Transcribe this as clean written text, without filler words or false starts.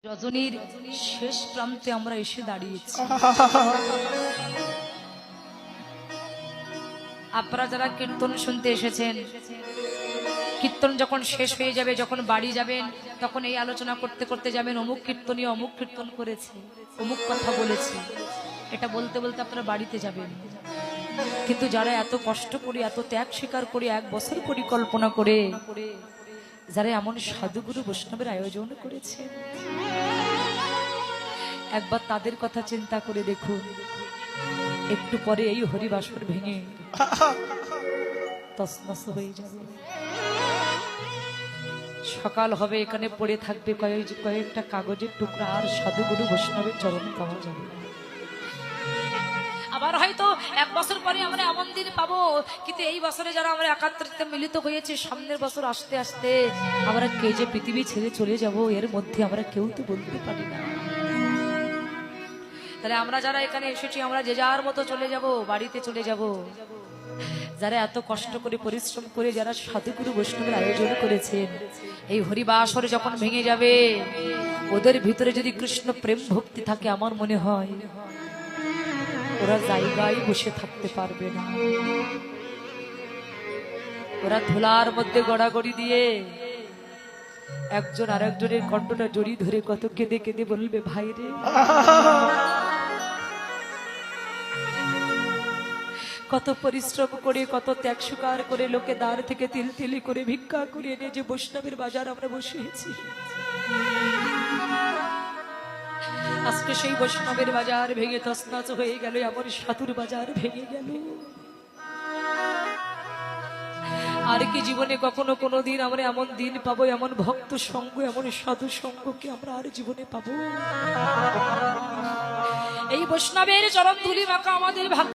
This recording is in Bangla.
রজনীর শেষ প্রান্তে আমরা এসে দাঁড়িয়েছি। আপনারা যারা কীর্তন শুনতে এসেছেন, কীর্তন যখন শেষ হয়ে যাবে, যখন বাড়ি যাবেন, তখন এই আলোচনা করতে করতে যাবেন অমুক কীর্তনীয় অমুক কীর্তন করেছে, অমুক কথা বলেছে, এটা বলতে বলতে আপনারা বাড়িতে যাবেন। কিন্তু যারা এত কষ্ট করে, এত ত্যাগ স্বীকার করে, 1 বছর পরিকল্পনা করে যারা এমন সাধুগুরু বৈষ্ণবের আয়োজন করেছে, একবার তাদের কথা চিন্তা করে দেখুন। একটু পরে এই হরিবাসর ভেঙে তছনছ হয়ে যাবে। সকাল হবে, এখানে পড়ে থাকবে কয়েকটা কাগজের টুকরা, আর সাধুগুরু বৈষ্ণবের চরণ পাওয়া যাবে। আবার হয়তো 1 বছর পরে আমরা এমন দিন পাবো, কিন্তু এই বছরে যারা আমরা একাত্রিত মিলিত হয়েছে, সামনের বছর আসতে আসতে আমরা কে যে পৃথিবী ছেড়ে চলে যাব, এর মধ্যে আমরা কেউ তো বলতে পারি না। তাহলে আমরা যারা এখানে এসেছি, আমরা যে যার মতো চলে যাব, বাড়িতে চলে যাব। যারা এত কষ্ট করে পরিশ্রম করে যারা সাধুগুরু বৈষ্ণবের আয়োজন করেছেন, এই হরিবাসর যখন ভেঙে যাবে, ওদের ভিতরে যদি কৃষ্ণ প্রেম ভক্তি থাকে, আমার মনে হয় ওরা জায়গায় বসে থাকতে পারবে না। ওরা ধুলার মধ্যে গড়াগড়ি দিয়ে একজন আরেকজনের কণ্ঠটা জড়িয়ে ধরে কত কেঁদে কেঁদে বলবে, ভাই রে, কত পরিশ্রম করে, কত ত্যাগ স্বীকার করে, লোকে দ্বার থেকে তিল তিলি করে ভিক্ষা করে এনে যে বৈষ্ণবের বাজার আমরা বসিয়েছি, আজকে সেই বৈষ্ণবের বাজার ভেঙে তছনছ হয়ে গেল, এমন সাধুর বাজার ভেঙে গেল। আর কি জীবনে কখনো কোনোদিন আমরা এমন দিন পাবো, এমন ভক্ত সঙ্গ, এমন সাধু সঙ্গকে আমরা আর জীবনে পাবো? এই বৈষ্ণবের চরণ ধুলি মাখা আমাদের ভাগ্য।